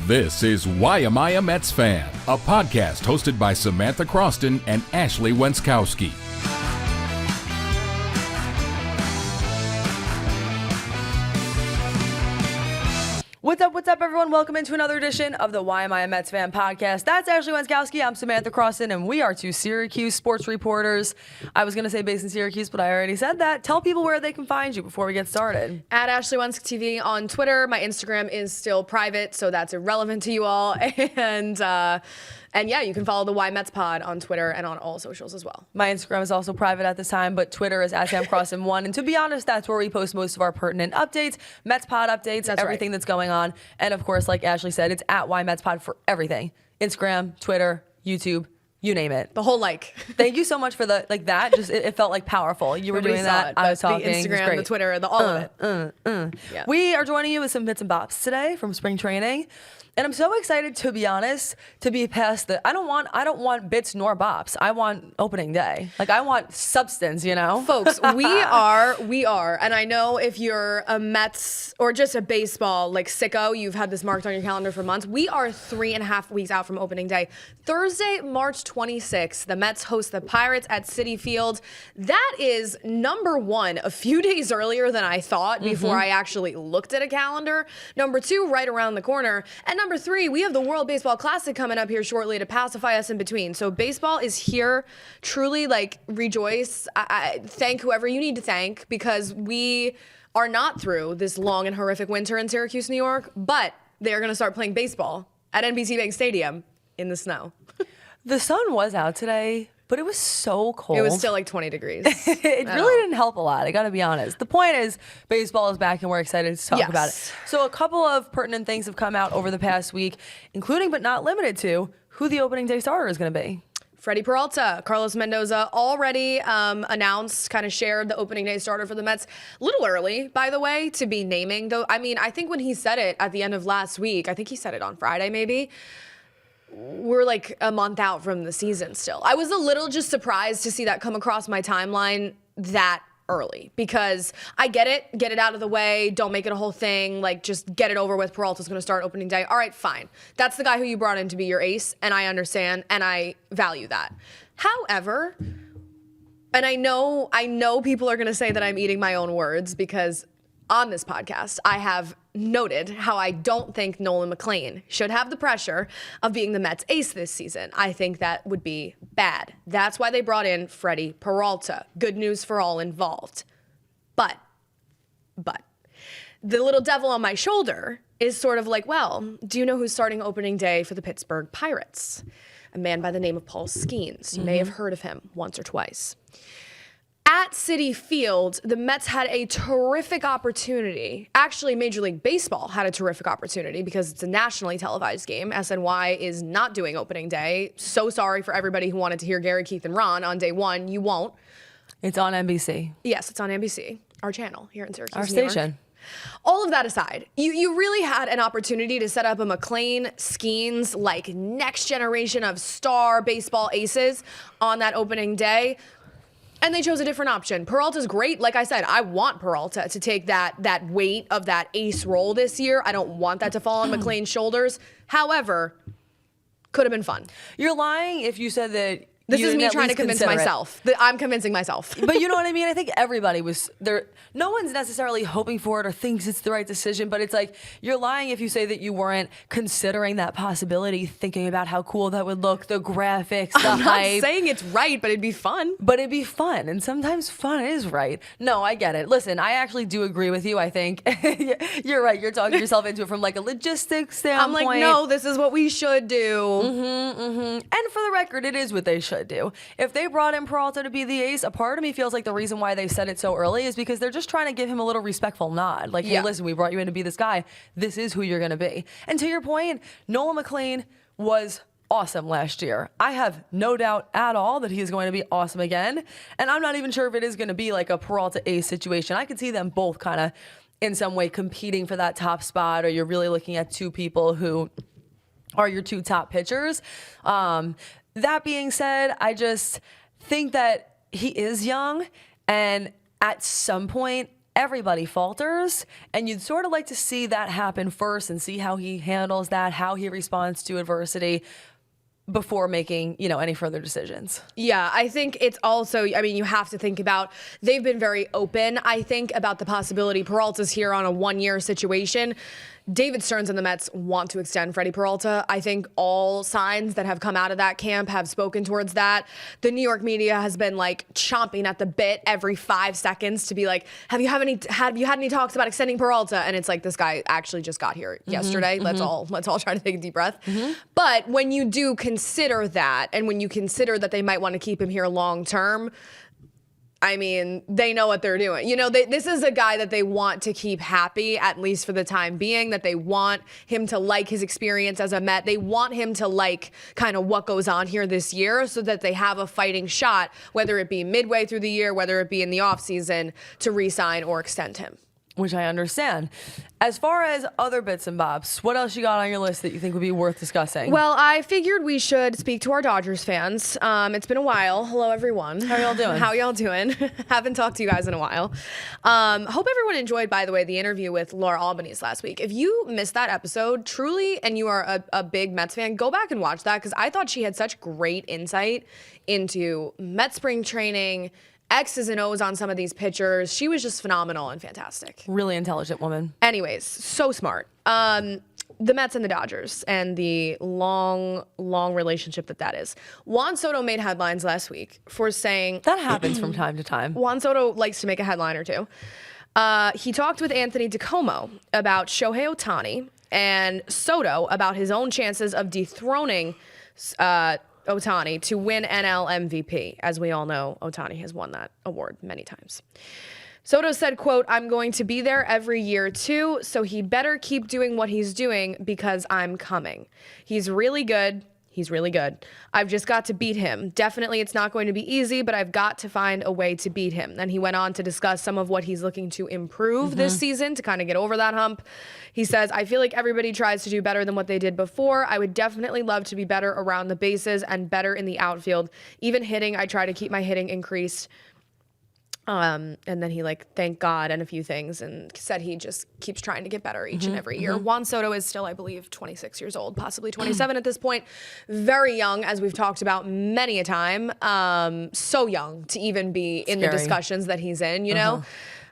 This is Why Am I a Mets Fan, a podcast hosted by Samantha Croston and Ashley Wenskoski. What's up, everyone? Welcome into another edition of the Why Am I a Mets Fan podcast. That's Ashley Wenskoski. I'm Samantha Croston, and we are two Syracuse sports reporters. I was going to say based in Syracuse, but I already said that. Tell people where they can find you before we get started. At Ashley Wenskoski TV on Twitter. My Instagram is still private, so that's irrelevant to you all. And yeah, you can follow the Why Mets Pod on Twitter and on all socials as well. My Instagram is also private at this time, but Twitter is at SamCroston1. And to be honest, that's where we post most of our pertinent updates, Mets Pod updates, everything that's going on. And of course, like Ashley said, it's at Why Mets Pod for everything. Instagram, Twitter, YouTube, you name it. The whole Thank you so much for that. It felt like powerful. You were doing that. I was talking. The Instagram, the Twitter, all of it. Yeah. We are joining you with some bits and bops today from spring training. And I'm so excited, to be honest, to be past the. I don't want bits nor bops. I want opening day. I want substance, you know? Folks, we are, and I know if you're a Mets or just a baseball sicko, you've had this marked on your calendar for months. We are 3.5 weeks out from opening day. Thursday, March 26th, the Mets host the Pirates at Citi Field. That is number one, a few days earlier than I thought before I actually looked at a calendar. Number two, right around the corner. And number three, we have the World Baseball Classic coming up here shortly to pacify us in between. So baseball is here. Truly, rejoice. I thank whoever you need to thank, because we are not through this long and horrific winter in Syracuse, New York, but they are going to start playing baseball at NBC Bank Stadium in the snow. The sun was out today, but it was so cold. It was still 20 degrees. It really didn't help a lot, I gotta be honest. The point is, baseball is back and we're excited to talk about it. So a couple of pertinent things have come out over the past week, including but not limited to who the opening day starter is gonna be. Freddy Peralta, Carlos Mendoza already announced, kind of shared the opening day starter for the Mets. A little early, by the way, to be naming, though. I mean, I think when he said it at the end of last week, I think he said it on Friday maybe, we're a month out from the season still. I was a little just surprised to see that come across my timeline that early, because I get it out of the way, don't make it a whole thing, just get it over with. Peralta's going to start opening day. All right, fine. That's the guy who you brought in to be your ace, and I understand, and I value that. However, and I know people are going to say that I'm eating my own words, because on this podcast, I have noted how I don't think Nolan McLean should have the pressure of being the Mets ace this season. I think that would be bad. That's why they brought in Freddy Peralta. Good news for all involved. But, the little devil on my shoulder is sort of well, do you know who's starting opening day for the Pittsburgh Pirates? A man by the name of Paul Skenes. You may have heard of him once or twice. At Citi Field, the Mets had a terrific opportunity. Actually, Major League Baseball had a terrific opportunity, because it's a nationally televised game. SNY is not doing opening day. So sorry for everybody who wanted to hear Gary, Keith, and Ron on day one. You won't. It's on NBC. Yes, it's on NBC, our channel here in Syracuse, our New York. station. All of that aside, you really had an opportunity to set up a McLean, Skenes, next generation of star baseball aces on that opening day. And they chose a different option. Peralta's great. Like I said, I want Peralta to take that weight of that ace role this year. I don't want that to fall on McLean's shoulders. However, could have been fun. You're lying if you said that. This is me trying to convince myself. I'm convincing myself. But you know what I mean? I think everybody was there. No one's necessarily hoping for it or thinks it's the right decision, but it's you're lying if you say that you weren't considering that possibility, thinking about how cool that would look, the graphics, the hype. I'm not saying it's right, but it'd be fun. But it'd be fun, and sometimes fun is right. No, I get it. Listen, I actually do agree with you. I think you're right. You're talking yourself into it from a logistics standpoint. I'm no, this is what we should do. And for the record, it is what they should do. If they brought in Peralta to be the ace, a part of me feels like the reason why they said it so early is because they're just trying to give him a little respectful nod. Hey, listen, we brought you in to be this guy. This is who you're going to be. And to your point, Nolan McLean was awesome last year. I have no doubt at all that he is going to be awesome again. And I'm not even sure if it is going to be a Peralta ace situation. I could see them both kind of in some way competing for that top spot, or you're really looking at two people who are your two top pitchers. That being said, I just think that he is young, and at some point, everybody falters, and you'd sort of like to see that happen first and see how he handles that, how he responds to adversity before making, any further decisions. Yeah, I think it's also, you have to think about, they've been very open, I think, about the possibility Peralta's here on a 1-year situation. David Stearns and the Mets want to extend Freddy Peralta. I think all signs that have come out of that camp have spoken towards that. The New York media has been chomping at the bit every 5 seconds to be like, have you had any talks about extending Peralta? And it's like, this guy actually just got here yesterday. Let's all try to take a deep breath. But when you do consider that, and when you consider that they might want to keep him here long term, they know what they're doing. This is a guy that they want to keep happy, at least for the time being, that they want him to like his experience as a Met. They want him to like kind of what goes on here this year so that they have a fighting shot, whether it be midway through the year, whether it be in the offseason, to re-sign or extend him. Which I understand. As far as other bits and bobs, what else you got on your list that you think would be worth discussing? Well, I figured we should speak to our Dodgers fans. It's been a while. Hello, everyone. How y'all doing? Haven't talked to you guys in a while. Hope everyone enjoyed, by the way, the interview with Laura Albanese last week. If you missed that episode, truly, and you are a big Mets fan, go back and watch that, because I thought she had such great insight into Mets spring training, X's and O's on some of these pitchers. She was just phenomenal and fantastic. Really intelligent woman. Anyways, so smart. The Mets and the Dodgers and the long relationship that is. Juan Soto made headlines last week for saying... That happens from time to time. Juan Soto likes to make a headline or two. He talked with Anthony DiComo about Shohei Ohtani and Soto about his own chances of dethroning Ohtani to win NL MVP. As we all know, Ohtani has won that award many times. Soto said, quote, "I'm going to be there every year too, so he better keep doing what he's doing because I'm coming. He's really good. He's really good. I've just got to beat him. Definitely it's not going to be easy, but I've got to find a way to beat him." Then he went on to discuss some of what he's looking to improve this season to kind of get over that hump. He says, "I feel like everybody tries to do better than what they did before. I would definitely love to be better around the bases and better in the outfield. Even hitting, I try to keep my hitting increased." And then he thanked God and a few things and said he just keeps trying to get better each and every year. Juan Soto is still, I believe, 26 years old, possibly 27 at this point. Very young, as we've talked about many a time. So young to even be in the discussions that he's in, you know?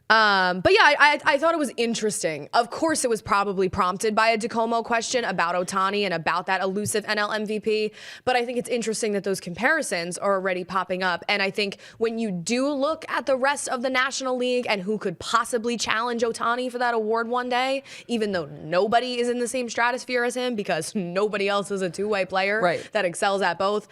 But yeah, I thought it was interesting. Of course, it was probably prompted by a DiComo question about Ohtani and about that elusive NL MVP. But I think it's interesting that those comparisons are already popping up. And I think when you do look at the rest of the National League and who could possibly challenge Ohtani for that award one day, even though nobody is in the same stratosphere as him because nobody else is a two-way player that excels at both.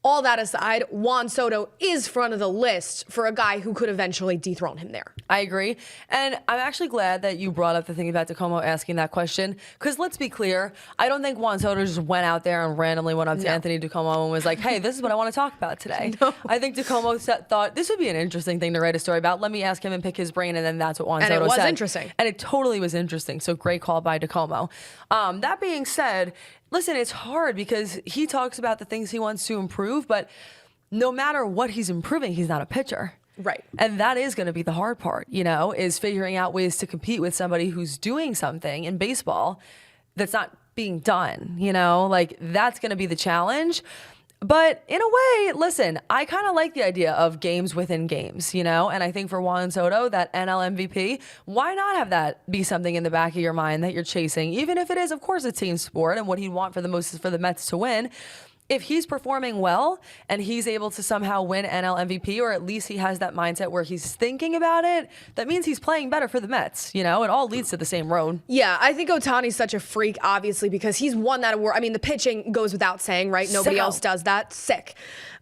All that aside, Juan Soto is front of the list for a guy who could eventually dethrone him there. I agree. And I'm actually glad that you brought up the thing about DiComo asking that question. Because let's be clear, I don't think Juan Soto just went out there and randomly went up to Anthony DiComo and was like, "Hey, this is what I want to talk about today." I think DiComo thought this would be an interesting thing to write a story about. Let me ask him and pick his brain. And then that's what Juan Soto said. And it was interesting. And it totally was interesting. So great call by DiComo. That being said, listen, it's hard because he talks about the things he wants to improve, but no matter what he's improving, he's not a pitcher. Right. And that is going to be the hard part, is figuring out ways to compete with somebody who's doing something in baseball that's not being done, that's going to be the challenge. But in a way, listen, I kind of like the idea of games within games, and I think for Juan Soto, that NL MVP, why not have that be something in the back of your mind that you're chasing, even if it is, of course, a team sport and what he'd want for the most is for the Mets to win. If he's performing well and he's able to somehow win NL MVP, or at least he has that mindset where he's thinking about it, that means he's playing better for the Mets. It all leads to the same road. Yeah, I think Ohtani's such a freak, obviously, because he's won that award. I mean, the pitching goes without saying, right? Nobody else does that. Sick.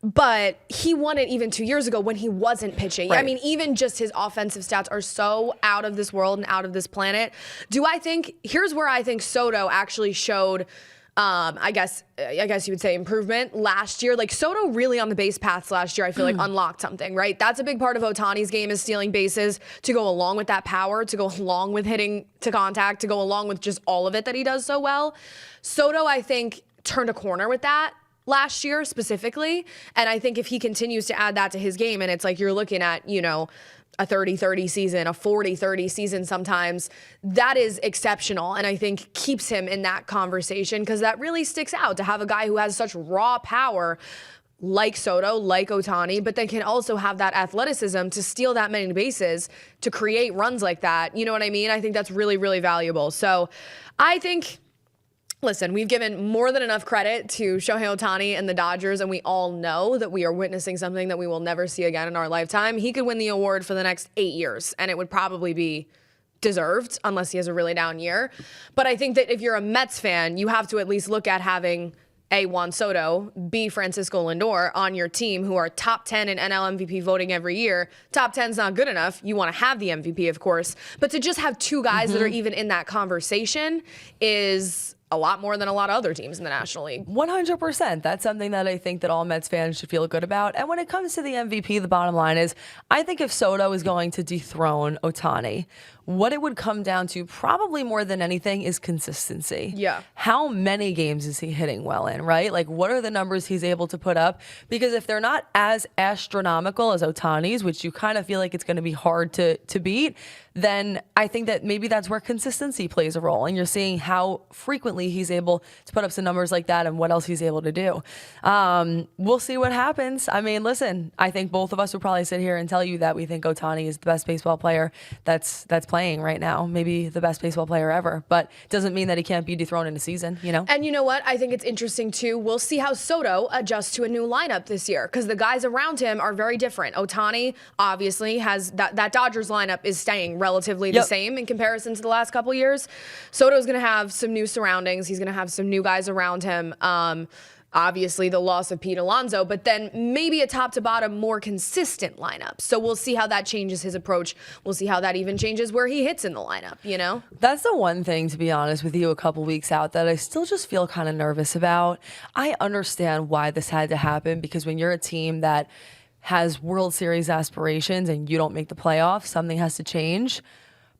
But he won it even 2 years ago when he wasn't pitching. Right. I mean, even just his offensive stats are so out of this world and out of this planet. Here's where I think Soto actually showed I guess you would say improvement last year. Soto really on the base paths last year, I feel like unlocked something, right? That's a big part of Ohtani's game, is stealing bases to go along with that power, to go along with hitting to contact, to go along with just all of it that he does so well. Soto, I think, turned a corner with that last year specifically. And I think if he continues to add that to his game, and it's you're looking at, a 30-30 season, a 40-30 season sometimes, that is exceptional. And I think keeps him in that conversation because that really sticks out to have a guy who has such raw power like Soto, like Ohtani, but then can also have that athleticism to steal that many bases, to create runs like that. You know what I mean? I think that's really, really valuable. So I think, listen, we've given more than enough credit to Shohei Ohtani and the Dodgers, and we all know that we are witnessing something that we will never see again in our lifetime. He could win the award for the next 8 years, and it would probably be deserved unless he has a really down year. But I think that if you're a Mets fan, you have to at least look at having A, Juan Soto, B, Francisco Lindor on your team who are top 10 in NL MVP voting every year. Top 10 is not good enough. You want to have the MVP, of course. But to just have two guys that are even in that conversation is a lot more than a lot of other teams in the National League. 100%. That's something that I think that all Mets fans should feel good about. And when it comes to the MVP, the bottom line is, I think if Soto is going to dethrone Ohtani, what it would come down to probably more than anything is consistency. Yeah. How many games is he hitting well in, right? Like, what are the numbers he's able to put up? Because if they're not as astronomical as Ohtani's, which you kind of feel like it's going to be hard to beat, then I think that maybe that's where consistency plays a role. And you're seeing how frequently he's able to put up some numbers like that and what else he's able to do. We'll see what happens. I mean, listen, I think both of us would probably sit here and tell you that we think Ohtani is the best baseball player that's playing right now, maybe the best baseball player ever, but it doesn't mean that he can't be dethroned in a season, you know? And you know what? I think it's interesting too. We'll see how Soto adjusts to a new lineup this year because the guys around him are very different. Ohtani obviously has that Dodgers lineup is staying relatively the same in comparison to the last couple years. Soto's going to have some new surroundings. He's going to have some new guys around him. Obviously, the loss of Pete Alonso, but then maybe a top-to-bottom more consistent lineup. So we'll see how that changes his approach. We'll see how that even changes where he hits in the lineup, you know? That's the one thing, to be honest with you, a couple weeks out that I still just feel kind of nervous about. I understand why this had to happen because when you're a team that has World Series aspirations and you don't make the playoffs, something has to change.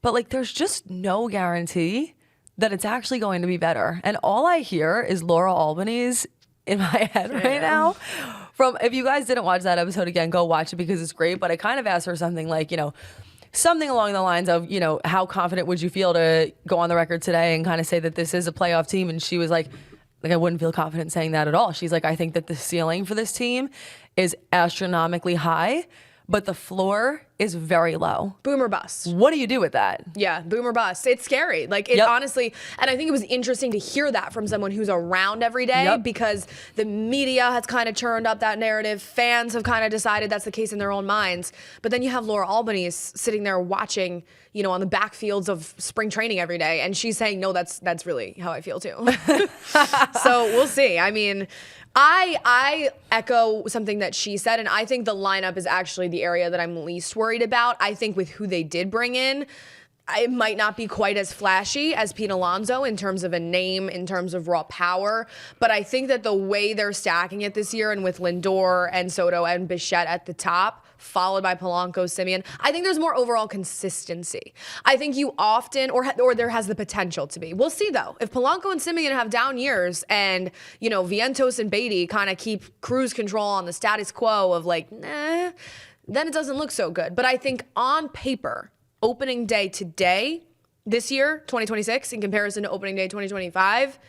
But, like, there's just no guarantee that it's actually going to be better. And all I hear is Laura Albany's in my head right now. If you guys didn't watch that episode again, go watch it because it's great. But I kind of asked her something like, something along the lines of, how confident would you feel to go on the record today and kind of say that this is a playoff team? And she was like, I wouldn't feel confident saying that at all. She's like, I think that the ceiling for this team is astronomically high, but the floor is very low. Boom or bust. What do you do with that? Yeah, boom or bust. It's scary. Like, it honestly, and I think it was interesting to hear that from someone who's around every day because the media has kind of churned up that narrative. Fans have kind of decided that's the case in their own minds. But then you have Laura Albany sitting there watching, on the backfields of spring training every day. And she's saying, no, that's really how I feel too. So we'll see. I mean, I echo something that she said, and I think the lineup is actually the area that I'm least worried about. I think with who they did bring in, it might not be quite as flashy as Pete Alonso in terms of a name, in terms of raw power. But I think that the way they're stacking it this year and with Lindor and Soto and Bichette at the top, followed by Polanco, Semien, I think there's more overall consistency. I think you often, or there has the potential to be. We'll see though. If Polanco and Semien have down years and, Vientos and Beatty kind of keep cruise control on the status quo of like, nah, then it doesn't look so good. But I think on paper, opening day today, this year, 2026, in comparison to opening day 2025,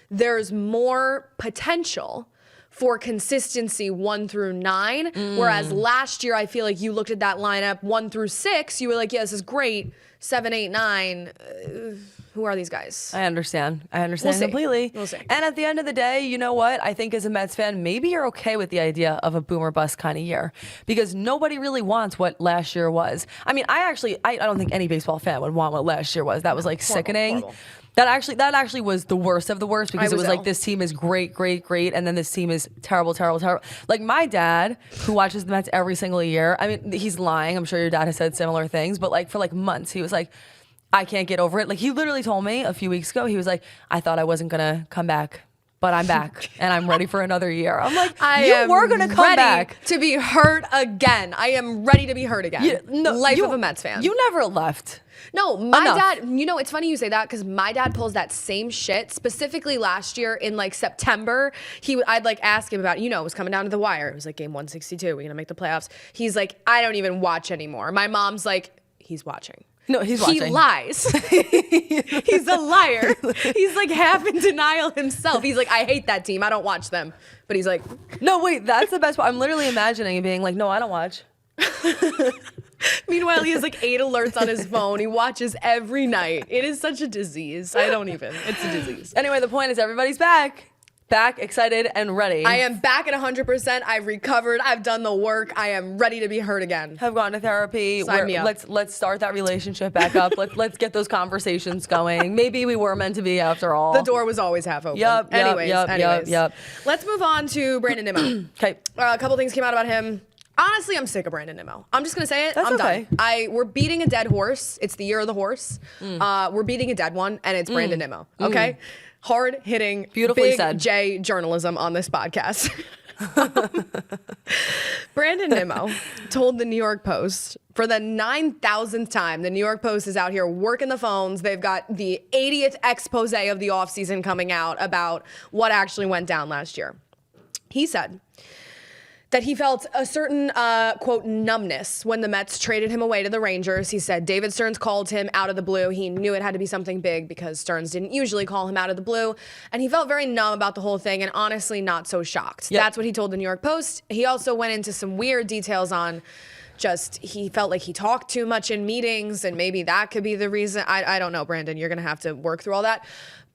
there's more potential for consistency 1 through 9. Whereas last year, I feel like you looked at that lineup 1 through 6, you were like, yeah, this is great. 7, 8, 9. Who are these guys? I understand completely. We'll see. And at the end of the day, you know what? I think as a Mets fan, maybe you're okay with the idea of a boom or bust kind of year because nobody really wants what last year was. I mean, I don't think any baseball fan would want what last year was. That was like sickening. Horrible. That actually was the worst of the worst because it was like this team is great, and then this team is terrible. Like my dad, who watches the Mets every single year, I mean, he's lying. I'm sure your dad has said similar things, but like for like months, he was like, I can't get over it. Like he literally told me a few weeks ago, he was like, I thought I wasn't gonna come back but I'm back and I'm ready for another year. I'm like, you were going to come back. to be hurt again. I am ready to be hurt again. Life of a Mets fan. You never left. No, my dad, it's funny you say that because my dad pulls that same shit. Specifically last year in like September, I'd like ask him about, it was coming down to the wire. It was like game 162. We're going to make the playoffs. He's like, I don't even watch anymore. My mom's like, he's watching. No, he's watching. He lies. He's a liar. He's like half in denial himself. He's like, I hate that team. I don't watch them. But he's like, no, wait, that's the best part. I'm literally imagining it being like, no, I don't watch. Meanwhile, he has like 8 alerts on his phone. He watches every night. It is such a disease. It's a disease. Anyway, the point is everybody's back. Back, excited, and ready. I am back at 100%. I've recovered. I've done the work. I am ready to be hurt again. Have gone to therapy. Sign me up. Let's start that relationship back up. let's get those conversations going. Maybe we were meant to be after all. The door was always half open. Anyways. Let's move on to Brandon Nimmo. Okay. A couple things came out about him. Honestly, I'm sick of Brandon Nimmo. I'm just going to say it. That's I'm okay. done. We're beating a dead horse. It's the year of the horse. We're beating a dead one, and it's Brandon Nimmo. Okay? Hard-hitting, beautifully big said. J journalism on this podcast. Brandon Nimmo told the New York Post for the 9,000th time, the New York Post is out here working the phones. They've got the 80th expose of the offseason coming out about what actually went down last year. He said that he felt a certain, quote, numbness when the Mets traded him away to the Rangers. He said David Stearns called him out of the blue. He knew it had to be something big because Stearns didn't usually call him out of the blue. And he felt very numb about the whole thing and honestly not so shocked. Yep. That's what he told the New York Post. He also went into some weird details on he felt like he talked too much in meetings and maybe that could be the reason. I don't know, Brandon. You're going to have to work through all that.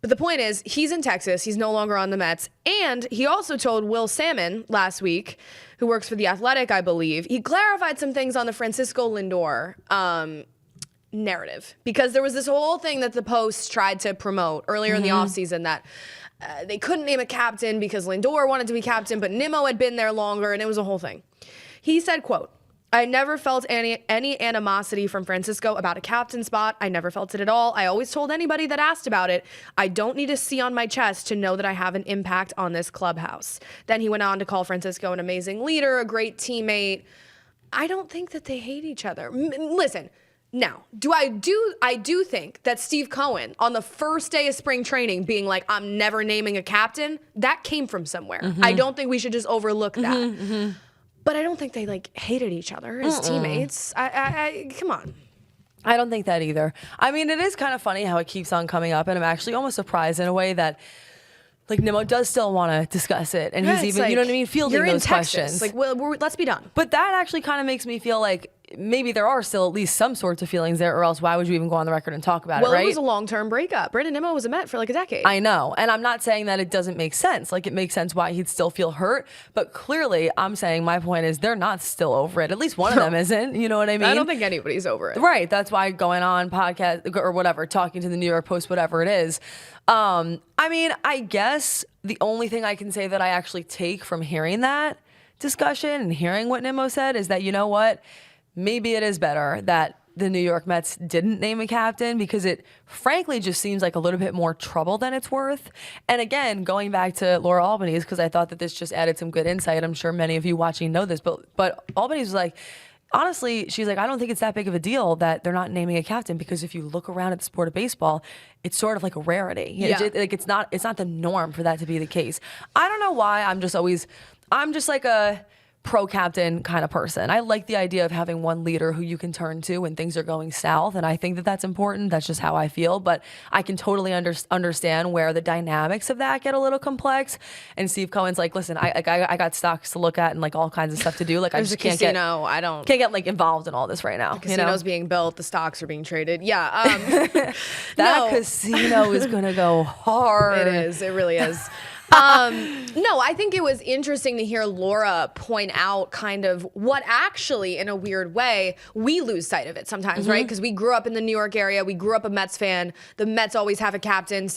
But the point is, he's in Texas. He's no longer on the Mets. And he also told Will Salmon last week, who works for The Athletic, I believe, he clarified some things on the Francisco Lindor narrative. Because there was this whole thing that the Post tried to promote earlier in the offseason that they couldn't name a captain because Lindor wanted to be captain, but Nimmo had been there longer, and it was a whole thing. He said, quote, I never felt any animosity from Francisco about a captain spot. I never felt it at all. I always told anybody that asked about it, I don't need a C on my chest to know that I have an impact on this clubhouse. Then he went on to call Francisco an amazing leader, a great teammate. I don't think that they hate each other. Listen, now, I do think that Steve Cohen, on the first day of spring training, being like, I'm never naming a captain, that came from somewhere. I don't think we should just overlook that. But I don't think they hated each other as teammates. I come on. I don't think that either. I mean, it is kind of funny how it keeps on coming up, and I'm actually almost surprised in a way that Nimmo does still want to discuss it, and he's even, you know what I mean, fielding those questions. Let's be done. But that actually kind of makes me feel like maybe there are still at least some sorts of feelings there, or else why would you even go on the record and talk about it, right? Well, it was a long-term breakup. Brandon Nimmo was a Met for a decade. I know, and I'm not saying that it doesn't make sense. It makes sense why he'd still feel hurt, but clearly I'm saying my point is they're not still over it. At least one of them isn't, you know what I mean? I don't think anybody's over it. Right, that's why going on podcast or whatever, talking to the New York Post, whatever it is. I mean, I guess the only thing I can say that I actually take from hearing that discussion and hearing what Nimmo said is that, you know what, maybe it is better that the New York Mets didn't name a captain because it frankly just seems like a little bit more trouble than it's worth. And again, going back to Laura Albanese, because I thought that this just added some good insight. I'm sure many of you watching know this, but Albanese was like, honestly, she's like, I don't think it's that big of a deal that they're not naming a captain because if you look around at the sport of baseball, it's sort of like a rarity. Yeah. It's not the norm for that to be the case. I don't know why I'm just like a pro-captain kind of person. I like the idea of having one leader who you can turn to when things are going south, and I think that that's important. That's just how I feel, but I can totally understand where the dynamics of that get a little complex. And Steve Cohen's like, listen, I got stocks to look at and all kinds of stuff to do. I just can't get involved in all this right now. The casino's being built, the stocks are being traded. Yeah, that casino is gonna go hard. It is. It really is. No, I think it was interesting to hear Laura point out kind of what actually, in a weird way, we lose sight of it sometimes, right? Because we grew up in the New York area. We grew up a Mets fan. The Mets always have a captain,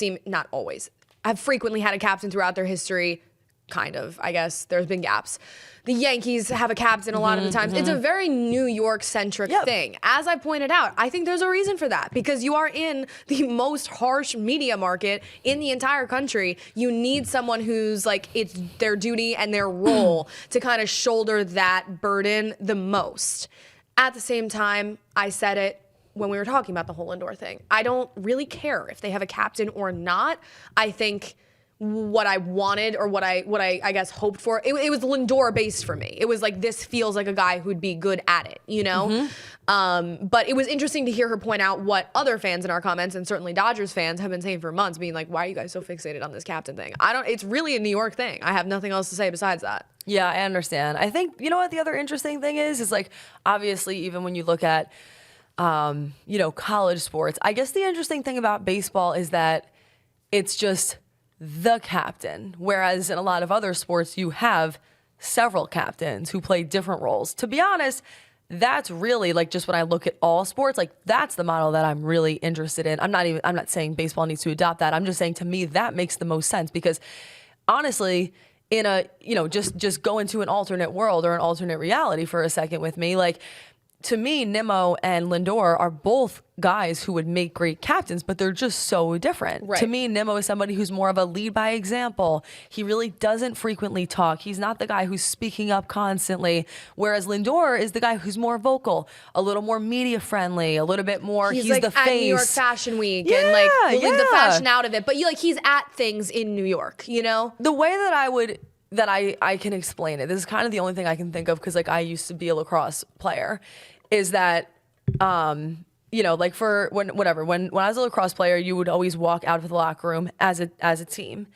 have frequently had a captain throughout their history. kind of, I guess. There's been gaps. The Yankees have a captain a lot of the times. It's a very New York-centric thing. As I pointed out, I think there's a reason for that because you are in the most harsh media market in the entire country. You need someone who's like, it's their duty and their role to kind of shoulder that burden the most. At the same time, I said it when we were talking about the whole Lindor thing. I don't really care if they have a captain or not. I think what I wanted or what I guess hoped for, it was Lindor based for me. It was like, this feels like a guy who'd be good at it, you know? But it was interesting to hear her point out what other fans in our comments, and certainly Dodgers fans, have been saying for months, being like, why are you guys so fixated on this captain thing? It's really a New York thing. I have nothing else to say besides that. Yeah, I understand. I think, you know what the other interesting thing is like, obviously, even when you look at, college sports, I guess the interesting thing about baseball is that it's just the captain, whereas in a lot of other sports, you have several captains who play different roles. To be honest, that's really like, just when I look at all sports, like that's the model that I'm really interested in. I'm not saying baseball needs to adopt that. I'm just saying, to me, that makes the most sense because honestly, in a, just go into an alternate world or an alternate reality for a second with me, like, to me, Nimmo and Lindor are both guys who would make great captains, but they're just so different. Right. To me, Nimmo is somebody who's more of a lead by example. He really doesn't frequently talk. He's not the guy who's speaking up constantly, whereas Lindor is the guy who's more vocal, a little more media friendly, a little bit more, he's like the face. At New York Fashion Week and like we'll leave the fashion out of it, but he's at things in New York, you know? The way that I can explain it, this is kind of the only thing I can think of because like I used to be a lacrosse player, is that like for when I was a lacrosse player, you would always walk out of the locker room as a team,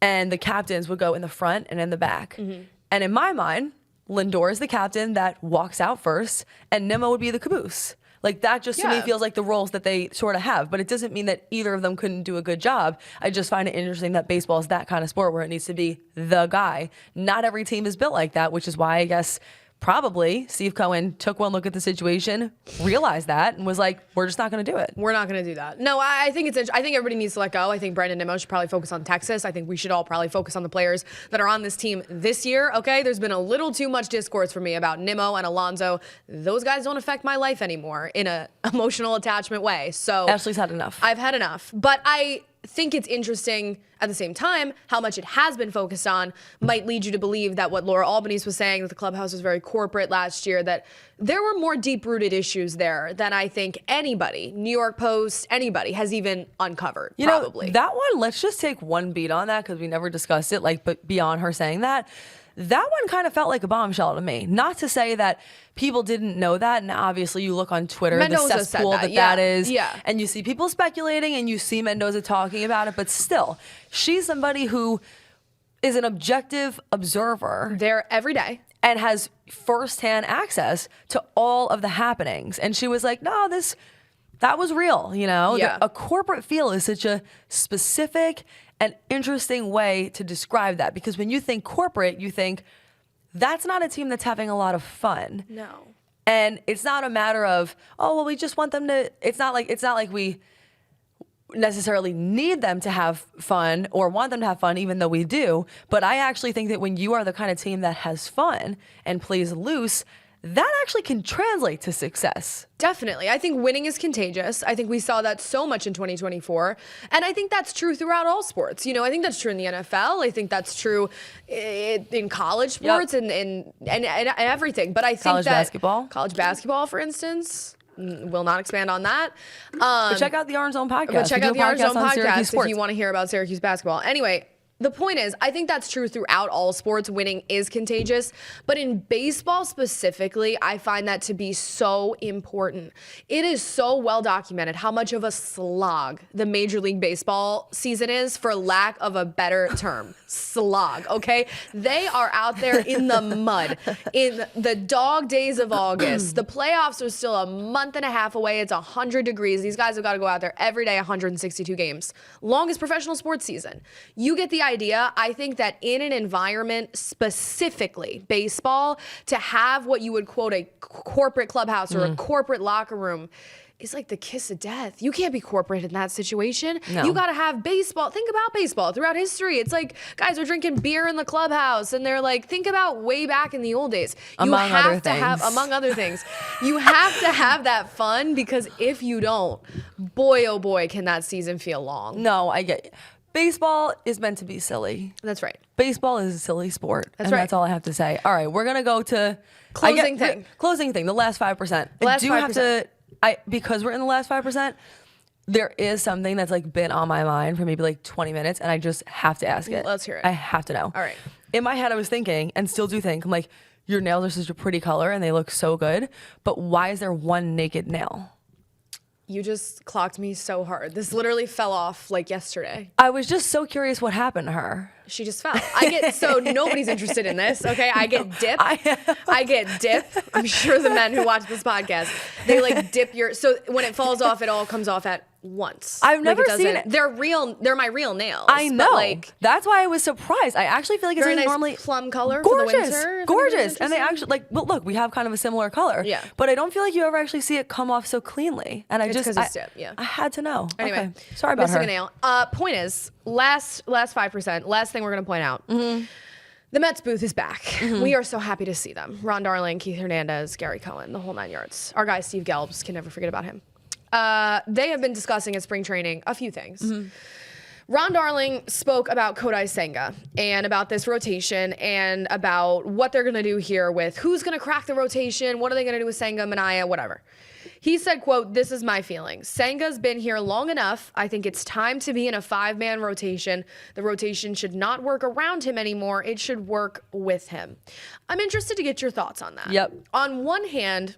and the captains would go in the front and in the back. And in my mind, Lindor is the captain that walks out first, and Nimmo would be the caboose. Like that just to me feels like the roles that they sort of have, but it doesn't mean that either of them couldn't do a good job. I just find it interesting that baseball is that kind of sport where it needs to be the guy. Not every team is built like that, which is why I guess probably Steve Cohen took one look at the situation, realized that, and was like, we're just not going to do it. We're not going to do that. No, I think I think everybody needs to let go. I think Brandon Nimmo should probably focus on Texas. I think we should all probably focus on the players that are on this team this year, okay? There's been a little too much discourse for me about Nimmo and Alonso. Those guys don't affect my life anymore in an emotional attachment way. So Ashley's had enough. I've had enough. But I think it's interesting at the same time how much it has been focused on might lead you to believe that what Laura Albanese was saying, that the clubhouse was very corporate last year, that there were more deep-rooted issues there than I think anybody, New York Post, anybody has even uncovered, probably. That one, let's just take one beat on that because we never discussed it, but beyond her saying that one kind of felt like a bombshell to me. Not to say that people didn't know that, and obviously you look on Twitter, Mendoza the cesspool said that is, yeah. and you see people speculating, and you see Mendoza talking about it, but still, she's somebody who is an objective observer. There every day. And has firsthand access to all of the happenings. And she was like, no, that was real, Yeah. A corporate feel is such a specific and interesting way to describe that, because when you think corporate, you think that's not a team that's having a lot of fun. No. And it's not a matter of, oh, well, we just want them to, it's not like we necessarily need them to have fun or want them to have fun, even though we do. But I actually think that when you are the kind of team that has fun and plays loose, that actually can translate to success. Definitely. I think winning is contagious. I think we saw that so much in 2024. And I think that's true throughout all sports. I think that's true in the NFL. I think that's true in college sports and everything. But I think college basketball, for instance, will not expand on that. But check out the Orange Zone podcast. But check out the Orange Zone podcast if if you want to hear about Syracuse basketball. Anyway, the point is, I think that's true throughout all sports. Winning is contagious. But in baseball specifically, I find that to be so important. It is so well documented how much of a slog the Major League Baseball season is, for lack of a better term. Slog, okay? They are out there in the mud in the dog days of August. The playoffs are still a month and a half away. It's 100 degrees. These guys have got to go out there every day, 162 games. Longest professional sports season. You get the idea. I think that in an environment, specifically baseball, to have what you would quote a corporate clubhouse or a corporate locker room, is like the kiss of death. You can't be corporate in that situation. No. You got to have baseball. Think about baseball throughout history. It's like guys are drinking beer in the clubhouse, and they're like, think about way back in the old days. Among other things, you have to have that fun, because if you don't, boy, oh boy, can that season feel long. No, I get it. Baseball is meant to be silly. That's right. Baseball is a silly sport. That's right. That's all I have to say. All right, we're going to go to Closing thing, the last 5%. Last I do 5%. have to, because we're in the last 5%, there is something that's like been on my mind for maybe like 20 minutes, and I just have to ask it. Let's hear it. I have to know. All right. In my head, I was thinking, and still do think, I'm like, your nails are such a pretty color and they look so good, but why is there one naked nail? You just clocked me so hard. This literally fell off like yesterday. I was just so curious what happened to her. She just fell. So nobody's interested in this, okay? I get dip. I get dip. I'm sure the men who watch this podcast, they like dip so when it falls off, it all comes off at once. I've never seen it. They're my real nails. I know. But like, that's why I was surprised. I actually feel like it's very nice normally plum color gorgeous, for the winter. gorgeous. And they actually well, look, we have kind of a similar color. Yeah. But I don't feel like you ever actually see it come off so cleanly. And It's 'cause it's dip, yeah. I had to know. Anyway, okay. Sorry about missing her. a nail. Point is, last 5%. Last thing we're gonna point out. Mm-hmm. The Mets booth is back. Mm-hmm. We are so happy to see them. Ron Darling, Keith Hernandez, Gary Cohen, the whole 9 yards. Our guy Steve Gelbs, can never forget about him. They have been discussing at spring training a few things. Mm-hmm. Ron Darling spoke about Kodai Senga and about this rotation and about what they're going to do here with who's going to crack the rotation, what are they going to do with Senga, Minaya, whatever. He said, quote, "This is my feeling. Senga's been here long enough. I think it's time to be in a 5-man rotation. The rotation should not work around him anymore. It should work with him." I'm interested to get your thoughts on that. Yep. On one hand,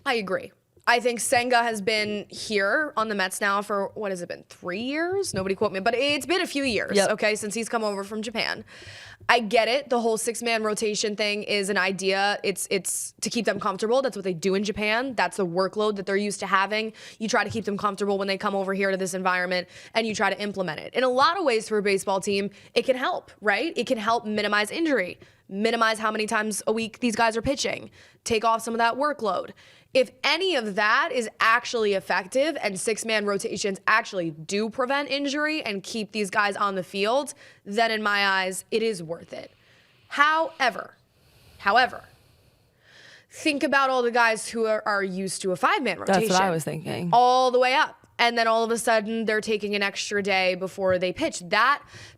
I agree. I think Senga has been here on the Mets now for, what has it been, 3 years? Nobody quote me, but it's been a few years, okay, since he's come over from Japan. I get it. The whole 6-man rotation thing is an idea. It's to keep them comfortable. That's what they do in Japan. That's the workload that they're used to having. You try to keep them comfortable when they come over here to this environment, and you try to implement it. In a lot of ways for a baseball team, it can help, right? It can help minimize injury, minimize how many times a week these guys are pitching, take off some of that workload. If any of that is actually effective and 6-man rotations actually do prevent injury and keep these guys on the field, then in my eyes, it is worth it. However, think about all the guys who are used to a 5-man rotation. That's what I was thinking. All the way up. And then all of a sudden, they're taking an extra day before they pitch.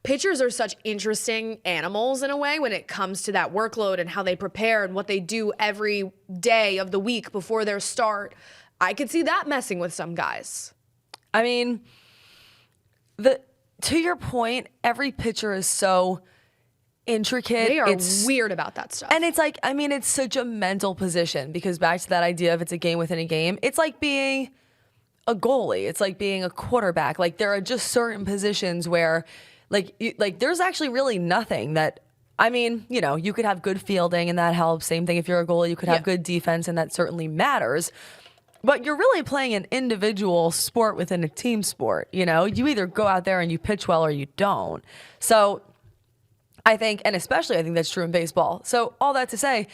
Pitchers are such interesting animals in a way when it comes to that workload and how they prepare and what they do every day of the week before their start. I could see that messing with some guys. I mean, to your point, every pitcher is so intricate. They are weird about that stuff. And it's like, I mean, it's such a mental position, because back to that idea of it's a game within a game, it's like being a goalie. It's like being a quarterback. Like, there are just certain positions where like there's actually really nothing that, I mean, you know, you could have good fielding and that helps. Same thing if you're a goalie, you could have good defense and that certainly matters. But you're really playing an individual sport within a team sport. You know, you either go out there and you pitch well or you don't. So I think, and especially I think that's true in baseball. So all that to say,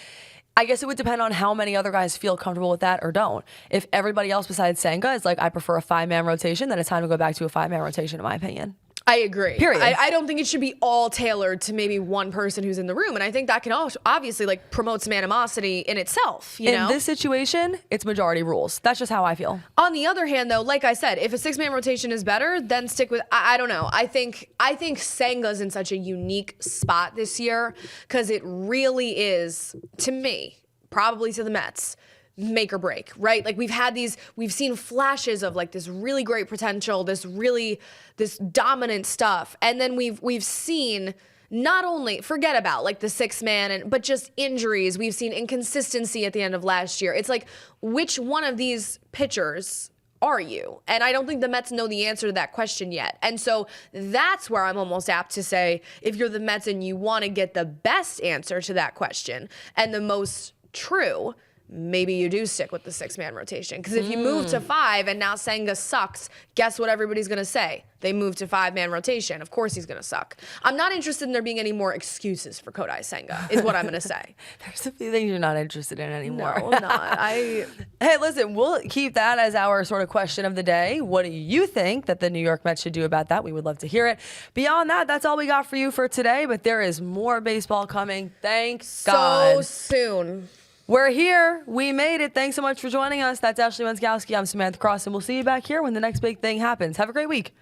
I guess it would depend on how many other guys feel comfortable with that or don't. If everybody else besides Senga is like, I prefer a 5-man rotation, then it's time to go back to a 5-man rotation, in my opinion. I agree. Period. I don't think it should be all tailored to maybe one person who's in the room. And I think that can also obviously like promote some animosity in itself, you know? In this situation, it's majority rules. That's just how I feel. On the other hand, though, like I said, if a 6-man rotation is better, then stick with, I don't know. I think Senga's in such a unique spot this year because it really is, to me, probably to the Mets, make or break, right? Like we've seen flashes of like this really great potential, this dominant stuff. And then we've seen not only, forget about like the 6-man, but just injuries. We've seen inconsistency at the end of last year. It's like, which one of these pitchers are you? And I don't think the Mets know the answer to that question yet. And so that's where I'm almost apt to say, if you're the Mets and you want to get the best answer to that question and the most true, maybe you do stick with the 6-man rotation. Because if you move to 5 and now Senga sucks, guess what everybody's going to say? They move to 5-man rotation. Of course he's going to suck. I'm not interested in there being any more excuses for Kodai Senga, is what I'm going to say. There's a few things you're not interested in anymore. No, I'm not. Hey, listen, we'll keep that as our sort of question of the day. What do you think that the New York Mets should do about that? We would love to hear it. Beyond that, that's all we got for you for today, but there is more baseball coming. Thank God. So soon. We're here. We made it. Thanks so much for joining us. That's Ashley Wenskoski. I'm Samantha Croston. We'll see you back here when the next big thing happens. Have a great week.